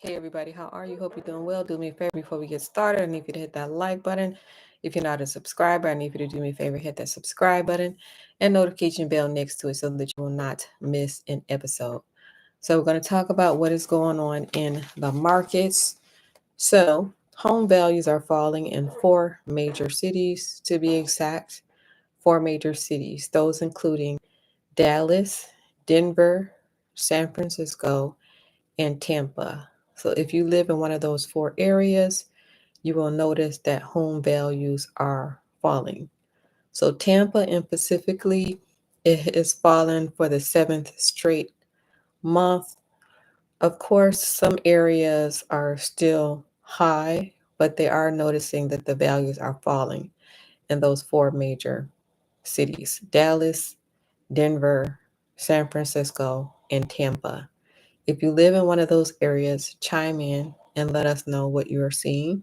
Hey everybody, how are you? Hope you're doing well. Do me a favor before we get started. I need you to hit that like button. If you're not a subscriber, I need you to do me a favor, hit that subscribe button and notification bell next to it so that you will not miss an episode. So we're going to talk about what is going on in the markets. So home values are falling in four major cities, to be exact. Four major cities, those including Dallas, Denver, San Francisco, and Tampa. So if you live in one of those four areas, you will notice that home values are falling. So Tampa and specifically, it has fallen for the seventh straight month. Of course, some areas are still high, but they are noticing that the values are falling in those four major cities: Dallas, Denver, San Francisco, and Tampa. If you live in one of those areas, chime in and let us know what you are seeing.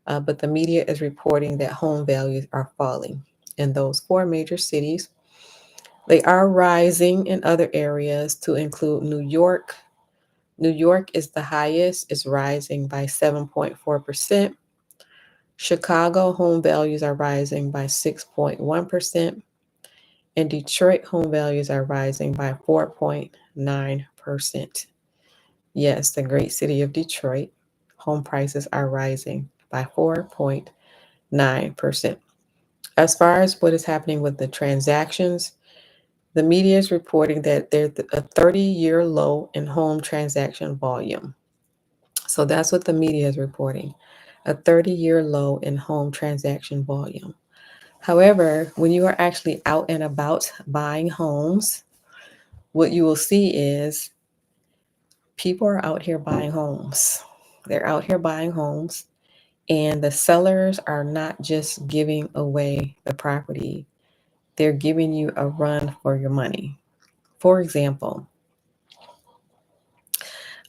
But the media is reporting that home values are falling in those four major cities. They are rising in other areas to include New York. New York is the highest, it's rising by 7.4%. Chicago home values are rising by 6.1%. And Detroit home values are rising by 4.9%. Yes, the great city of Detroit, home prices are rising by 4.9%. As far as what is happening with the transactions, the media is reporting that there's a 30-year low in home transaction volume. So that's what the media is reporting, a 30-year low in home transaction volume. However, when you are actually out and about buying homes, what you will see is people are out here buying homes. They're out here buying homes, and the sellers are not just giving away the property, they're giving you a run for your money. For example,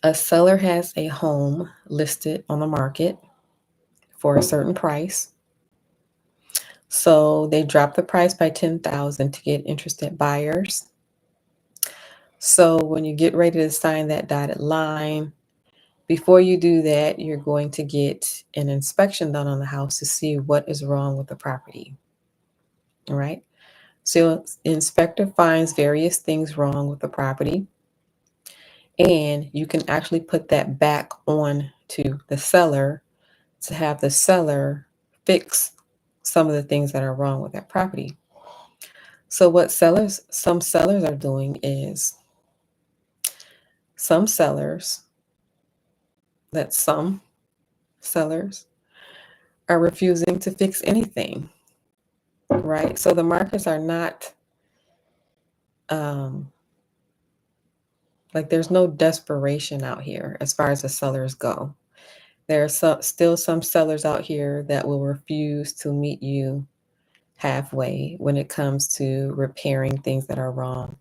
a seller has a home listed on the market for a certain price. So they drop the price by 10,000 to get interested buyers. So when you get ready to sign that dotted line, before you do that, you're going to get an inspection done on the house to see what is wrong with the property. All right. So the inspector finds various things wrong with the property, and you can actually put that back on to the seller to have the seller fix some of the things that are wrong with that property. So what some sellers are doing is some sellers, that some sellers are refusing to fix anything, right? So the markets are not um, like there's no desperation out here as far as the sellers go. There are still some sellers out here that will refuse to meet you halfway when it comes to repairing things that are wrong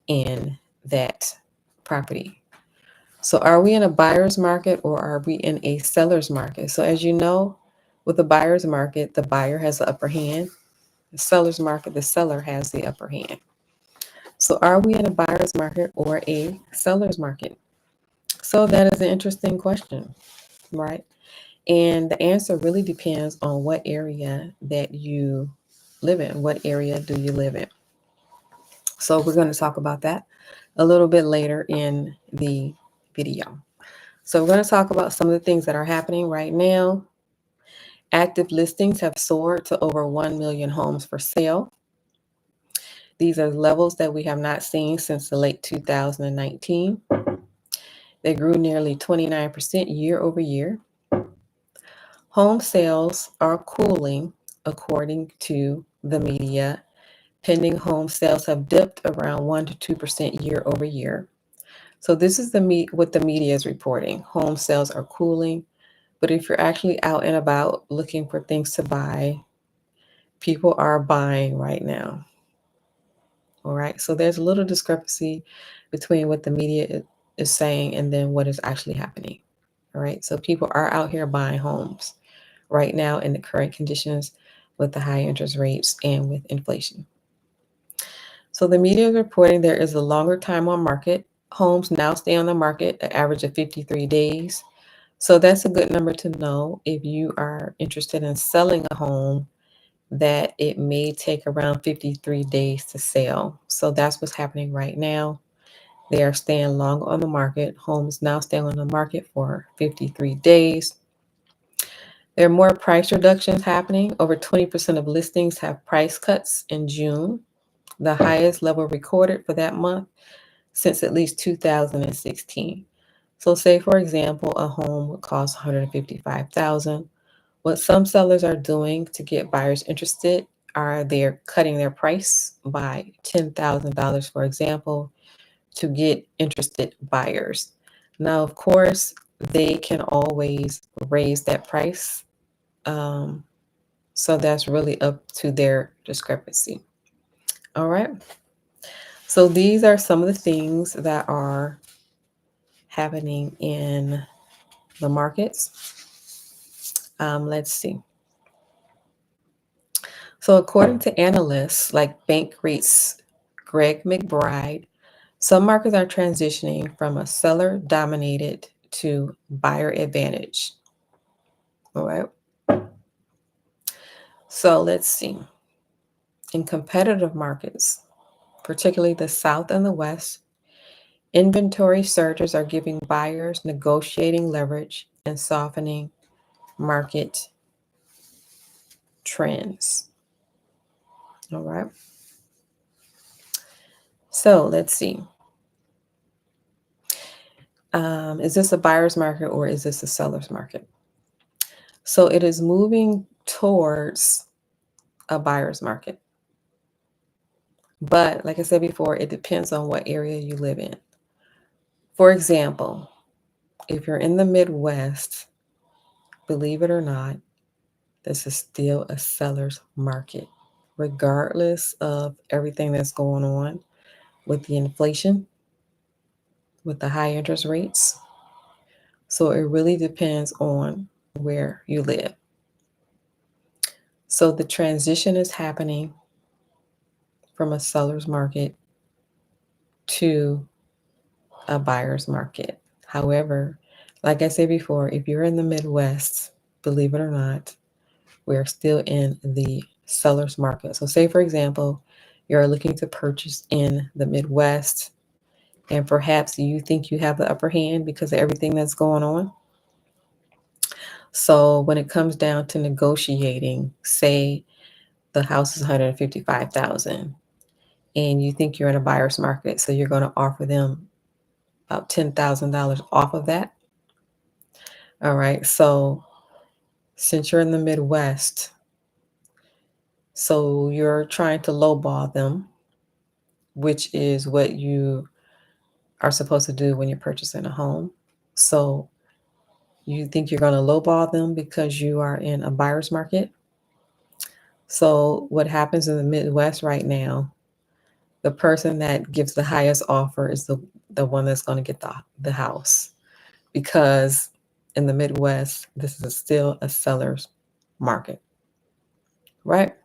in that property. So, are we in a buyer's market or are we in a seller's market? So, as you know, with the buyer's market, the buyer has the upper hand. The seller's market, the seller has the upper hand. So, are we in a buyer's market or a seller's market? So, that is an interesting question, right? And the answer really depends on what area that you live in. What area do you live in? So we're going to talk about that a little bit later in the video. So we're going to talk about some of the things that are happening right now. Active listings have soared to over 1 million homes for sale. These are levels that we have not seen since the late 2019. They grew nearly 29% year over year. Home sales are cooling, according to the media. Pending home sales have dipped around 1 to 2% year over year. So this is what the media is reporting. Home sales are cooling, but if you're actually out and about looking for things to buy, people are buying right now. All right. So there's a little discrepancy between what the media is saying and then what is actually happening. All right. So people are out here buying homes right now in the current conditions with the high interest rates and with inflation. So the media is reporting there is a longer time on market homes now stay on the market an average of 53 days. So that's a good number to know if you are interested in selling a home, that it may take around 53 days to sell. So that's what's happening right now. They are staying long on the market. Homes now stay on the market for 53 days. There are more price reductions happening. Over 20% of listings have price cuts in June, the highest level recorded for that month since at least 2016. So say for example, a home would cost 155,000. What some sellers are doing to get buyers interested are they're cutting their price by $10,000, for example, to get interested buyers. Now, of course, they can always raise that price. Um, so that's really up to their discrepancy. All right. So these are some of the things that are happening in the markets. Let's see. So according to analysts like Bankrate's Greg McBride, some markets are transitioning from a seller dominated to buyer advantage. All right. So let's see. In competitive markets, particularly the South and the West, inventory surges are giving buyers negotiating leverage and softening market trends. All right. So let's see. Is this a buyer's market or is this a seller's market? So it is moving towards a buyer's market. But like I said before, it depends on what area you live in. For example, if you're in the Midwest, believe it or not, this is still a seller's market, regardless of everything that's going on with the inflation, with the high interest rates. So it really depends on where you live. So the transition is happening from a seller's market to a buyer's market. However, like I said before, if you're in the Midwest, believe it or not, we're still in the seller's market. So say, for example, you're looking to purchase in the Midwest, and perhaps you think you have the upper hand because of everything that's going on. So when it comes down to negotiating, say the house is 155,000 and you think you're in a buyer's market, so you're going to offer them about $10,000 off of that. All right. So since you're in the Midwest, so you're trying to lowball them, which is what you are supposed to do when you're purchasing a home. So you think you're going to lowball them because you are in a buyer's market. So what happens in the Midwest right now, the person that gives the highest offer is the one that's going to get the house, because in the Midwest, this is still a seller's market, right?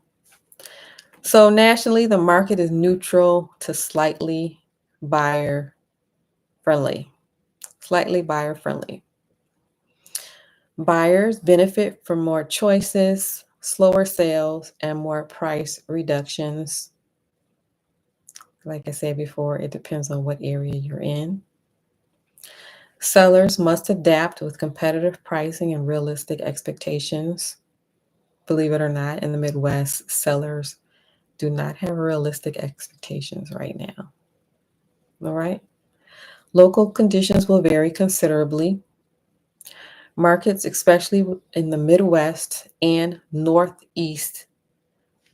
So nationally, the market is neutral to slightly buyer friendly, slightly buyer friendly. Buyers benefit from more choices, slower sales, and more price reductions. Like I said before, it depends on what area you're in. Sellers must adapt with competitive pricing and realistic expectations. Believe it or not, in the Midwest, sellers do not have realistic expectations right now. All right. Local conditions will vary considerably. Markets, especially in the Midwest and Northeast,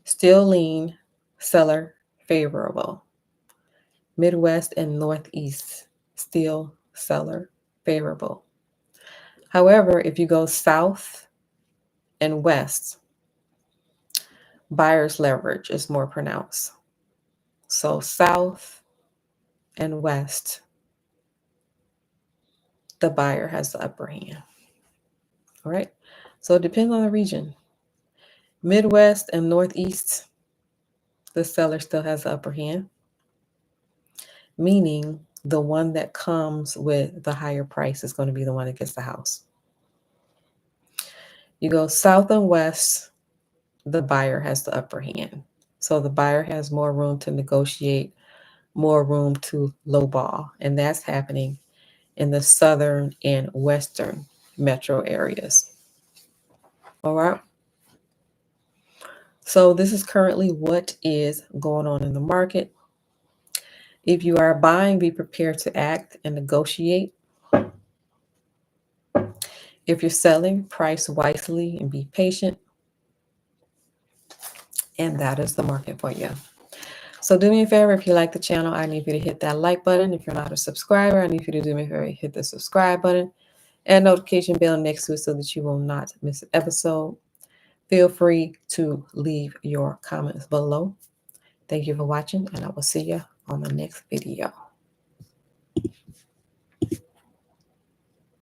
still lean seller favorable. Midwest and Northeast, still seller favorable. However, if you go south and west, buyer's leverage is more pronounced. So south and west, the buyer has the upper hand. All right. So it depends on the region. Midwest and Northeast, the seller still has the upper hand, meaning the one that comes with the higher price is going to be the one that gets the house. You go south and west, the buyer has the upper hand. So the buyer has more room to negotiate, more room to lowball, and that's happening in the southern and western metro areas. All right. So this is currently what is going on in the market. If you are buying, be prepared to act and negotiate. If you're selling, price wisely and be patient. And that is the market for you. So do me a favor, if you like the channel, I need you to hit that like button. If you're not a subscriber, I need you to do me a favor, hit the subscribe button and notification bell next to it so that you will not miss an episode. Feel free to leave your comments below. Thank you for watching, and I will see you on the next video.